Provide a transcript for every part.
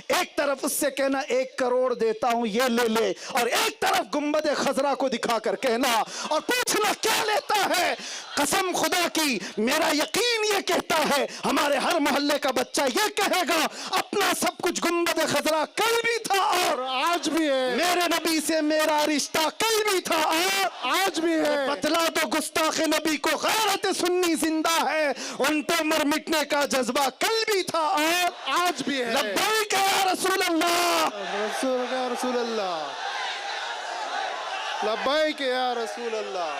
ایک طرف اس سے کہنا 1 کروڑ دیتا ہوں یہ لے لے، اور ایک طرف گنبد خضرا کو دکھا کر کہنا اور پوچھنا کیا لیتا ہے۔ قسم خدا کی میرا یقین یہ کہتا ہے ہمارے ہر محلے کا بچہ یہ کہے گا اپنا سب کچھ گنبد خضرا کل بھی تھا اور آج بھی ہے، میرے نبی سے میرا رشتہ کل بھی تھا اور آج بھی ہے۔ بتلا دو گستاخ نبی کو غیرت سنی زندہ ہے، ان پہ مر مٹنے کا جذبہ کل بھی تھا اور آج بھی ہے۔ لبیک یا رسول اللہ، رسول یا رسول اللہ، لبیک یا رسول اللہ۔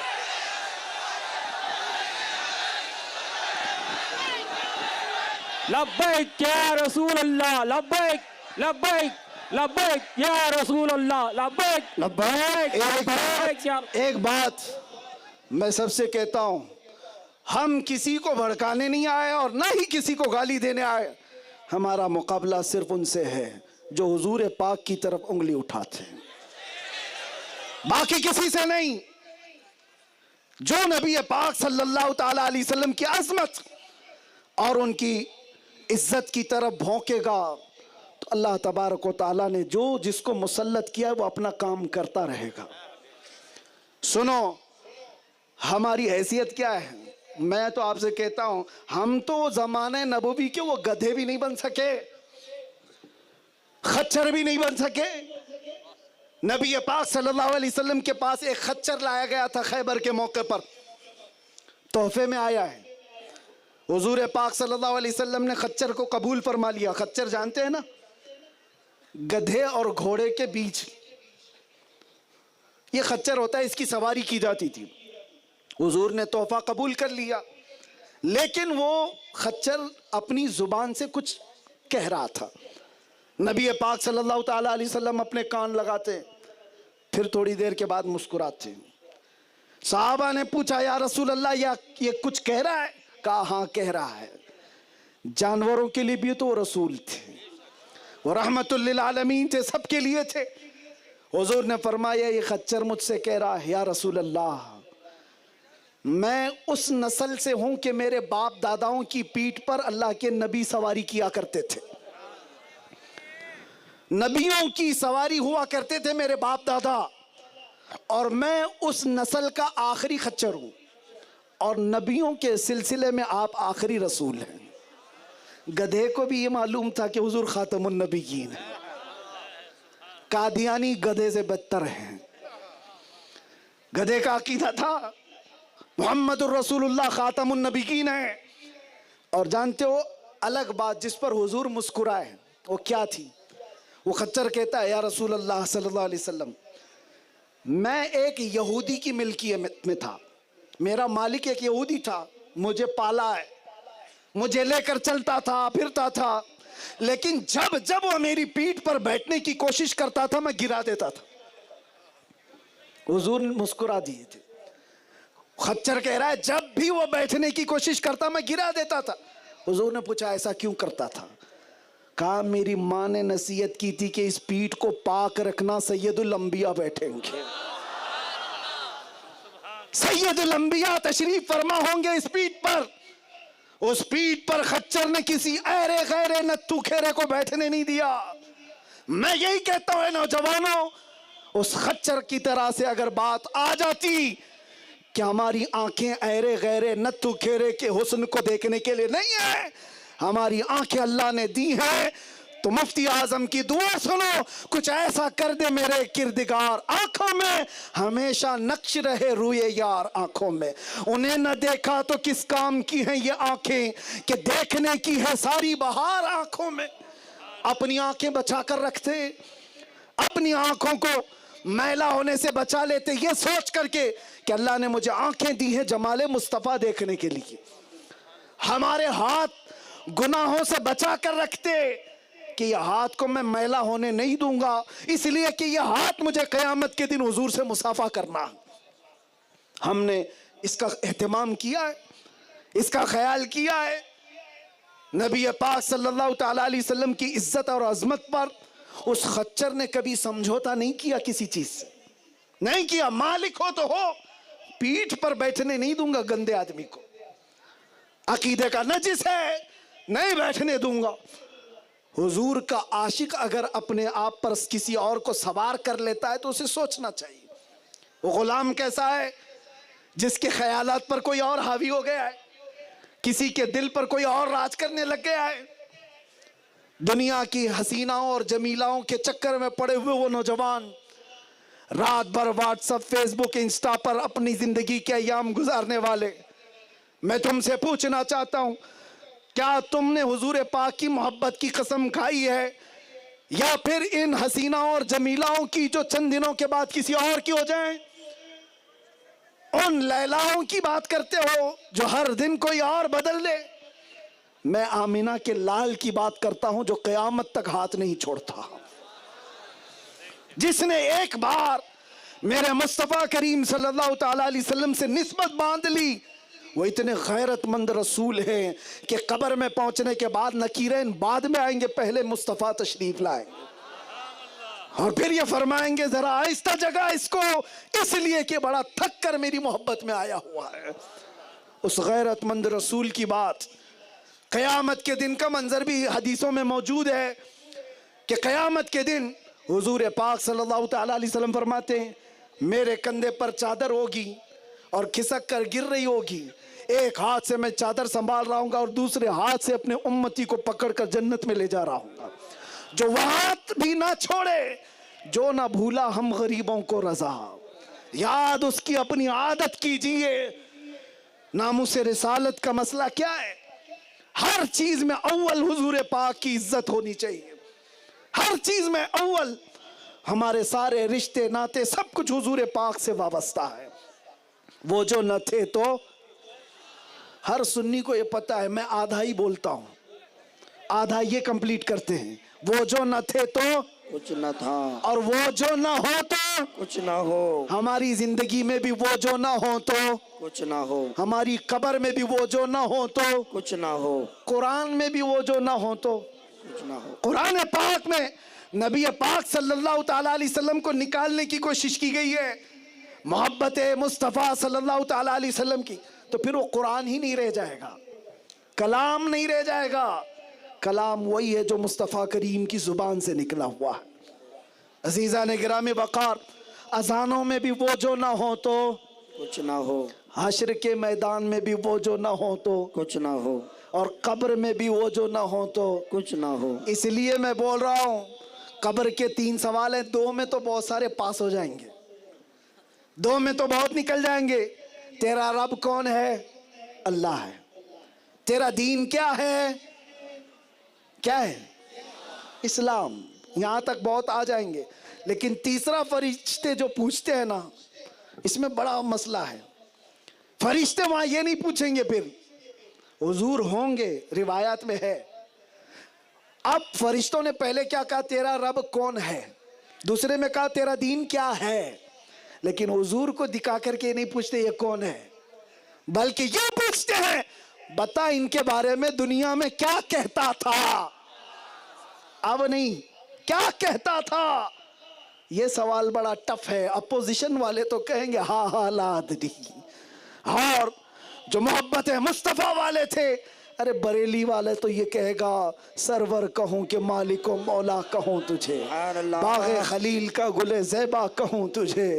لبیک یا رسول اللہ، لبیک لبیک لبیک یا رسول اللہ، لبیک لبیک لبیک یا ایک بات میں سب سے کہتا ہوں، ہم کسی کو بھڑکانے نہیں آئے اور نہ ہی کسی کو گالی دینے آئے، ہمارا مقابلہ صرف ان سے ہے جو حضور پاک کی طرف انگلی اٹھاتے ہیں، باقی کسی سے نہیں۔ جو نبی پاک صلی اللہ تعالی علیہ وسلم کی عظمت اور ان کی عزت کی طرف بھونکے گا تو اللہ تبارک و تعالیٰ نے جو جس کو مسلط کیا وہ اپنا کام کرتا رہے گا۔ سنو ہماری حیثیت کیا ہے، میں تو آپ سے کہتا ہوں ہم تو زمانے نبوی کے وہ گدھے بھی نہیں بن سکے، خچر بھی نہیں بن سکے۔ نبی پاک صلی اللہ علیہ وسلم کے پاس ایک خچر لایا گیا تھا خیبر کے موقع پر، تحفے میں آیا ہے۔ حضور پاک صلی اللہ علیہ وسلم نے خچر کو قبول فرما لیا۔ خچر جانتے ہیں نا، گدھے اور گھوڑے کے بیچ یہ خچر ہوتا ہے، اس کی سواری کی جاتی تھی۔ حضور نے تحفہ قبول کر لیا، لیکن وہ خچر اپنی زبان سے کچھ کہہ رہا تھا۔ نبی پاک صلی اللہ تعالیٰ علیہ وسلم اپنے کان لگاتے، پھر تھوڑی دیر کے بعد مسکراتے۔ صحابہ نے پوچھا یا رسول اللہ یہ کچھ کہہ رہا ہے؟ کہا ہاں کہہ رہا ہے۔ جانوروں کے لیے بھی تو وہ رسول تھے، وہ رحمت للعالمین تھے، سب کے لیے تھے۔ حضور نے فرمایا یہ خچر مجھ سے کہہ رہا ہے یا رسول اللہ میں اس نسل سے ہوں کہ میرے باپ داداؤں کی پیٹھ پر اللہ کے نبی سواری کیا کرتے تھے، نبیوں کی سواری ہوا کرتے تھے میرے باپ دادا، اور میں اس نسل کا آخری خچر ہوں، اور نبیوں کے سلسلے میں آپ آخری رسول ہیں۔ گدھے کو بھی یہ معلوم تھا کہ حضور خاتم النبیین ہیں، قادیانی گدھے سے بدتر ہیں۔ گدھے کا عقیدہ تھا محمد الرسول اللہ خاتم النبیین ہے۔ اور جانتے ہو الگ بات جس پر حضور مسکرائے وہ کیا تھی؟ وہ خچر کہتا ہے یا رسول اللہ صلی اللہ علیہ وسلم میں ایک یہودی کی ملکیت میں تھا، میرا مالک ایک یہودی تھا، مجھے پالا ہے، مجھے لے کر چلتا تھا پھرتا تھا، لیکن جب وہ میری پیٹھ پر بیٹھنے کی کوشش کرتا تھا میں گرا دیتا تھا۔ حضور نے مسکرا دیے تھے۔ خچر کہہ رہا ہے جب بھی وہ بیٹھنے کی کوشش کرتا میں گرا دیتا تھا۔ حضور نے پوچھا ایسا کیوں کرتا تھا؟ کہا میری ماں نے نصیحت کی تھی کہ اس پیٹھ کو پاک رکھنا، سید الانبیاء بیٹھیں گے، سید الانبیاء تشریف فرما ہوں گے اس پیٹھ پر۔ اس پیٹھ پر خچر نے کسی ایرے غیرے نتو کھیرے کو بیٹھنے نہیں دیا۔ میں یہی کہتا ہوں نوجوانوں، اس خچر کی طرح سے اگر بات آ جاتی کہ ہماری آنکھیں ایرے غیرے نتو کھیرے کے حسن کو دیکھنے کے لیے نہیں ہے، ہماری آنکھیں اللہ نے دی ہیں، تو مفتی اعظم کی دعا سنو، کچھ ایسا کر دے میرے کردگار آنکھوں میں، ہمیشہ نقش رہے روئے یار آنکھوں میں۔ انہیں نہ دیکھا تو کس کام کی ہیں یہ آنکھیں کہ دیکھنے کی ہے ساری بہار آنکھوں میں۔ اپنی آنکھیں بچا کر رکھتے، اپنی آنکھوں کو میلا ہونے سے بچا لیتے، یہ سوچ کر کے کہ اللہ نے مجھے آنکھیں دی ہیں جمال مصطفیٰ دیکھنے کے لیے۔ ہمارے ہاتھ گناہوں سے بچا کر رکھتے کہ یہ ہاتھ کو میں میلا ہونے نہیں دوں گا، اس لیے کہ یہ ہاتھ مجھے قیامت کے دن حضور سے مصافحہ کرنا۔ ہم نے اس کا اہتمام کیا ہے، اس کا خیال کیا ہے۔ نبی پاک صلی اللہ تعالیٰ علیہ وسلم کی عزت اور عظمت پر اس خچر نے کبھی سمجھوتا نہیں کیا، کسی چیز سے نہیں کیا۔ مالک ہو تو ہو، پیٹھ پر بیٹھنے نہیں دوں گا گندے آدمی کو، عقیدے کا نجس ہے نہیں بیٹھنے دوں گا۔ हुजूर का आशिक अगर अपने आप पर किसी और को सवार कर लेता है तो उसे सोचना चाहिए। वो गुलाम कैसा है? जिसके ख्यालात पर कोई और हावी हो गया है, किसी के दिल पर कोई और राज करने लग गया है। दुनिया की हसीनाओं और जमीलाओं के चक्कर में पड़े हुए वो नौजवान रात भर व्हाट्सएप, फेसबुक, इंस्टा पर अपनी जिंदगी के अयाम गुजारने वाले, मैं तुमसे पूछना चाहता हूं, क्या तुमने हुजूर पाक की मोहब्बत की कसम खाई है या फिर इन हसीनाओं और जमीलाओं की जो चंद दिनों के बाद किसी और की हो जाएं? उन लैलाओं की बात करते हो जो हर दिन कोई और बदल दे। मैं आमिना के लाल की बात करता हूं जो कयामत तक हाथ नहीं छोड़ता, जिसने एक बार मेरे मुस्तफा करीम सल्लल्लाहु ताला अलैहि वसल्लम से निस्बत बांध ली। वो इतने गैरतमंद रसूल हैं कि कब्र में पहुंचने के बाद नकीरैन बाद में आएंगे, पहले मुस्तफा तशरीफ लाएंगे और फिर ये फरमाएंगे जरा आहिस्ता जगह इसको, इसलिए कि बड़ा थक कर मेरी मोहब्बत में आया हुआ है। उस गैरतमंद रसूल की बात, क़यामत के दिन का मंजर भी हदीसों में मौजूद है कि क़यामत के दिन हुजूर पाक सल्लल्लाहु ताला अलैहि वसल्लम फरमाते हैं, मेरे कंधे पर चादर होगी और खिसक कर गिर रही होगी, एक हाथ से मैं चादर संभाल रहा हूँ और दूसरे हाथ से अपने उम्मती को पकड़ कर जन्नत में ले जा रहा हूँ, जो वहां भी ना छोड़े जो ना भूला हम गरीबों को रजा। याद उसकी अपनी आदत कीजिए। नामुसे रिसालत का मसला क्या है? हर चीज में अव्वल हुजूर पाक की इज्जत होनी चाहिए, हर चीज में अव्वल। हमारे सारे रिश्ते नाते सब कुछ हुजूर पाक से वाबस्ता है। वो जो न थे तो, हर सुन्नी को ये पता है, मैं आधा ही बोलता हूं, आधा ये कंप्लीट करते हैं। वो जो न थे तो कुछ न था और वो जो न हो तो कुछ न हो, हमारी जिंदगी में भी वो जो न हो तो कुछ न हो, हमारी कब्र में भी वो जो न हो तो कुछ न हो, कुरान में भी वो जो न हो तो कुछ न हो। कुरान पाक में नबी पाक सल्लल्लाहु ताला अलैहि वसल्लम को निकालने की कोशिश की गई है, मोहब्बत मुस्तफ़ा सल्लल्लाहु ताला अलैहि वसल्लम की, तो फिर वो कुरान ही नहीं रह जाएगा, कलाम नहीं रह जाएगा। कलाम वही है जो मुस्तफ़ा करीम की जुबान से निकला हुआ है। अजीज़ा ने गिरामी वक़ार, अजानों में भी वो जो ना हो तो कुछ न हो, हश्र के मैदान में भी वो जो ना हो तो कुछ न हो, और कब्र में भी वो जो ना हो तो कुछ न हो। इसलिए मैं बोल रहा हूँ, कब्र के 3 सवाल हैं, 2 में तो बहुत सारे पास हो जाएंगे, 2 में तो बहुत निकल जाएंगे। तेरा रब कौन है? अल्लाह है। तेरा दीन क्या है? क्या है? इस्लाम। यहां तक बहुत आ जाएंगे। लेकिन तीसरा फरिश्ते जो पूछते हैं ना, इसमें बड़ा मसला है। फरिश्ते वहां ये नहीं पूछेंगे फिर हुजूर होंगे, रिवायत में है। अब फरिश्तों ने पहले क्या कहा? तेरा रब कौन है। दूसरे में कहा तेरा दीन क्या है। लेकिन हुजूर को दिखा करके नहीं पूछते ये कौन है, बल्कि ये पूछते हैं बता इनके बारे में दुनिया में क्या कहता था, अब नहीं क्या कहता था। ये सवाल बड़ा टफ है। अपोजिशन वाले तो कहेंगे हा हा लादनी, और जो मोहब्बत मुस्तफा वाले थे, अरे बरेली वाले तो ये कहेगा सरवर कहूं कि मालिको मौला कहूं तुझे, बाग़े खलील का गुले ज़ैबा कहूं तुझे,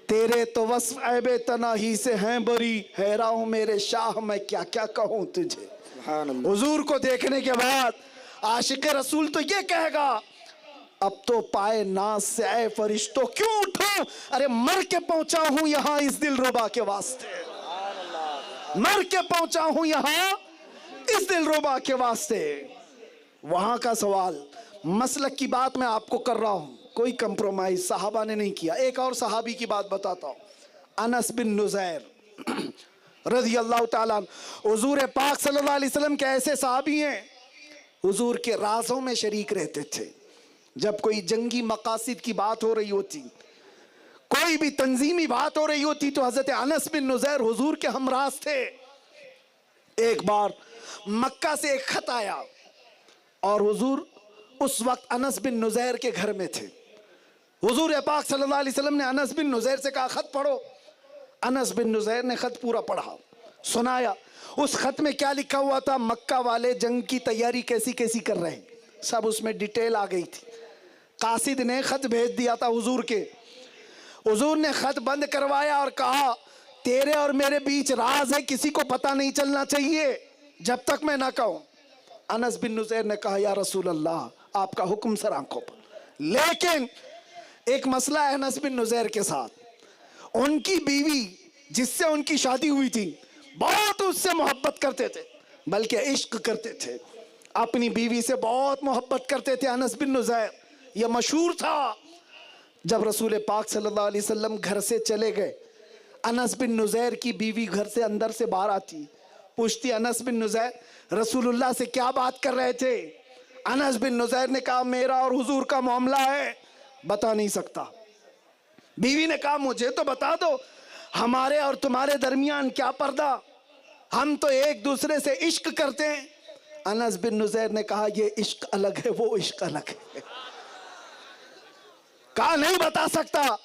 तेरे तो वस्फ़ ऐबे तनाही से हैं बरी, हैरा हूं मेरे शाह मैं क्या क्या कहूं तुझे। हुजूर को देखने के बाद आशिक रसूल तो ये कहेगा अब तो पाए नाज से ऐ फरिश्तों क्यों उठूं, अरे मर के पहुंचा हूं यहां इस दिलरुबा के वास्ते, मर के पहुंचा हूं यहां इस दिलरुबा के वास्ते। वहां का सवाल, मसलक की बात मैं आपको कर रहा हूं, कोई कंप्रोमाइज सहाबा ने नहीं किया। एक और सहाबी की बात बताता हूं, अनस बिन नुज़ैर रज़ी अल्लाह ताला अन्हु। हुजूर पाक सल्लल्लाहु अलैहि वसल्लम के ऐसे सहाबी हैं, हुजूर के राज़ों में शरीक रहते थे। जब कोई जंगी मकासिद की बात हो रही होती, कोई भी तंजीमी बात हो रही होती, तो हजरत अनस बिन नुज़ैर हुजूर के हमराज थे। एक बार मक्का से एक खत आया और हुजूर उस वक्त अनस बिन नुज़ैर के घर में थे। हुजूर पाक सल्लल्लाहु अलैहि वसल्लम ने अनस बिन नुज़ैर से कहा खत पढ़ो। अनस बिन नुज़ैर ने खत पूरा पढ़ा, सुनाया। उस खत में क्या लिखा हुआ था? मक्का वाले जंग की तैयारी कैसी कैसी कर रहे हैं, सब उसमें डिटेल आ गई थी। कासिद ने खत भेज दिया था हुजूर के। हुजूर ने खत बंद करवाया और कहा तेरे और मेरे बीच राज है, किसी को पता नहीं चलना चाहिए जब तक मैं ना कहूं। अनस बिन नुज़ैर ने कहा या रसूल अल्लाह आपका हुक्म सर आंखों पर। लेकिन एक मसला है अनस बिन नुज़ैर के साथ। उनकी बीवी जिससे उनकी शादी हुई थी बहुत उससे मोहब्बत करते थे, बल्कि इश्क करते थे। अपनी बीवी से बहुत मोहब्बत करते थे अनस बिन नुज़ैर। यह मशहूर था। जब रसूल पाक सल्लल्लाहु अलैहि वसल्लम घर से चले गए, अनस बिन नुज़ैर की बीवी घर से अंदर से बाहर आती, पूछती अनस बिन नुज़ैर रसूलुल्लाह से क्या बात कर रहे थे? अनस बिन नुज़ैर ने कहा मेरा और हुजूर का मामला है, बता नहीं सकता। बीवी ने कहा मुझे तो बता दो, हमारे और तुम्हारे दरमियान क्या पर्दा, हम तो एक दूसरे से इश्क करते हैं। अनस बिन नुज़ैर ने कहा ये इश्क अलग है, वो इश्क अलग है। कहा नहीं बता सकता।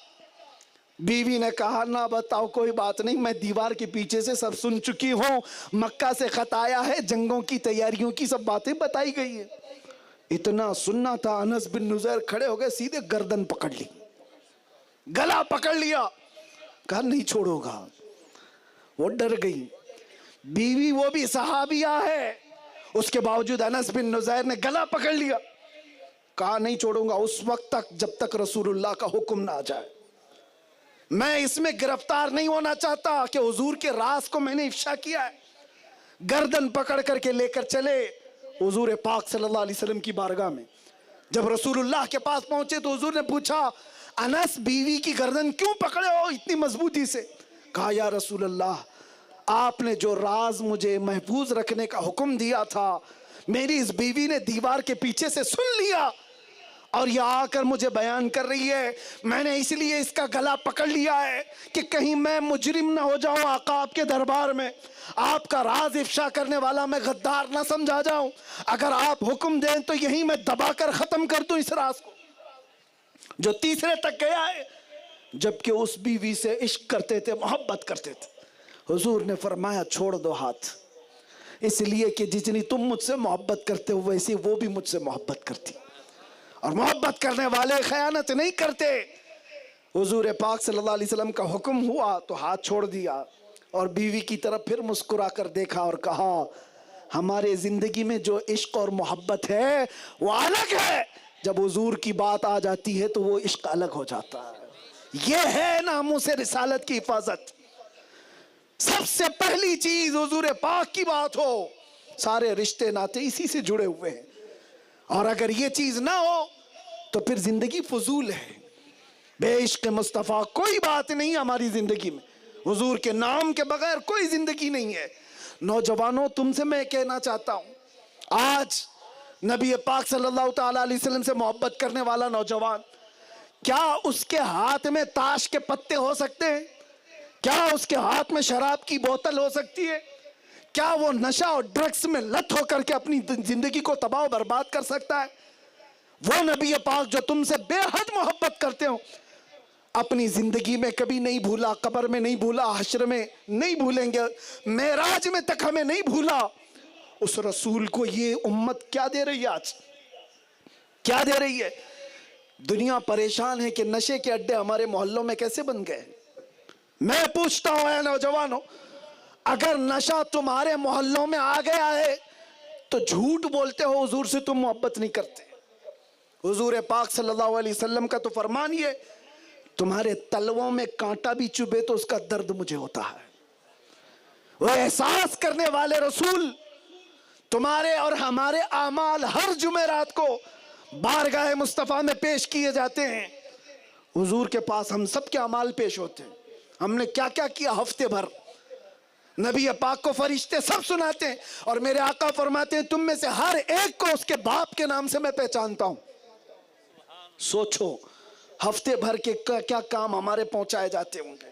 बीवी ने कहा ना बताओ कोई बात नहीं, मैं दीवार के पीछे से सब सुन चुकी हूं, मक्का से खत आया है, जंगों की तैयारियों की सब बातें बताई गई है। इतना सुनना था, अनस बिन नुज़ैर खड़े हो गए, सीधे गर्दन पकड़ ली, गला पकड़ लिया, कहा नहीं छोड़ोगा। वो डर गई। बीवी वो भी सहाबिया है, उसके बावजूद अनस बिन नुज़ैर ने गला पकड़ लिया, कहा नहीं छोड़ूंगा उस वक्त तक जब तक रसूलुल्लाह का हुक्म ना आ जाए। मैं इसमें गिरफ्तार नहीं होना चाहता कि हुजूर के राज को मैंने इफ्शा किया है। गर्दन पकड़ करके लेकर चले हुजूर पाक सल्लल्लाहु अलैहि वसल्लम की बारगाह में। जब रसूलुल्लाह के पास पहुंचे तो हुजूर ने पूछा अनस बीवी की गर्दन क्यों पकड़े हो इतनी मजबूती से? कहा या रसूलल्लाह आपने जो राज मुझे महफूज रखने का हुक्म दिया था, मेरी इस बीवी ने दीवार के पीछे से सुन लिया और यह आकर मुझे बयान कर रही है। मैंने इसलिए इसका गला पकड़ लिया है कि कहीं मैं मुजरिम ना हो जाऊं आका आपके दरबार में, आपका राज इफ्शा करने वाला मैं गद्दार ना समझा जाऊं। अगर आप हुक्म दें तो यहीं मैं दबाकर खत्म कर दूं इस राज को, जो तीसरे तक गया है। जबकि उस बीवी से इश्क करते थे, मोहब्बत करते थे। हुजूर ने फरमाया छोड़ दो हाथ, इसलिए कि जितनी तुम मुझसे मोहब्बत करते हो वैसे वो भी मुझसे मोहब्बत करती, और मोहब्बत करने वाले खयानत नहीं करते। हुजूर पाक सल्लल्लाहु अलैहि वसल्लम का हुक्म हुआ तो हाथ छोड़ दिया और बीवी की तरफ फिर मुस्कुरा कर देखा और कहा हमारे जिंदगी में जो इश्क और मोहब्बत है वो अलग है, जब हुजूर की बात आ जाती है तो वो इश्क अलग हो जाता है। ये है नामूस रिसालत की हिफाजत। सबसे पहली चीज हुजूर पाक की बात हो, सारे रिश्ते नाते इसी से जुड़े हुए हैं। और अगर ये चीज ना हो तो फिर जिंदगी फजूल है। बेइश्क मुस्तफ़ा कोई बात नहीं हमारी जिंदगी में, हुजूर के नाम के बगैर कोई जिंदगी नहीं है। नौजवानों तुमसे मैं कहना चाहता हूं, आज नबी पाक सल्लल्लाहु ताला अलैहि वसल्लम से मोहब्बत करने वाला नौजवान, क्या उसके हाथ में ताश के पत्ते हो सकते हैं? क्या उसके हाथ में शराब की बोतल हो सकती है? क्या वो नशा और ड्रग्स में लत होकर के अपनी जिंदगी को तबाह बर्बाद कर सकता है? वो नबी पाक जो तुमसे बेहद मोहब्बत करते हो, अपनी जिंदगी में कभी नहीं भूला, कब्र में नहीं भूला, हश्र में नहीं भूलेंगे, मेराज में तक हमें नहीं भूला। उस रसूल को ये उम्मत क्या दे रही है? आज क्या दे रही है? दुनिया परेशान है कि नशे के अड्डे हमारे मोहल्लों में कैसे बन गए। मैं पूछता हूं ऐ नौजवानों, अगर नशा तुम्हारे मोहल्लों में आ गया है तो झूठ बोलते हो हुजूर से तुम मोहब्बत नहीं करते। हुजूर पाक सल्लल्लाहु अलैहि वसल्लम का तो फरमान ये, तुम्हारे तलवों में कांटा भी चुभे तो उसका दर्द मुझे होता है। वो एहसास करने वाले रसूल तुम्हारे और हमारे आमाल हर जुमेरात को बारगाह मुस्तफ़ा में पेश किए जाते हैं। हुजूर के पास हम सब के अमाल पेश होते हैं। हमने क्या क्या किया हफ्ते भर, नबी पाक को फरिश्ते सब सुनाते हैं और मेरे आका फरमाते हैं तुम में से हर एक को उसके बाप के नाम से मैं पहचानता हूं। सोचो हफ्ते भर के क्या क्या काम हमारे पहुंचाए जाते होंगे।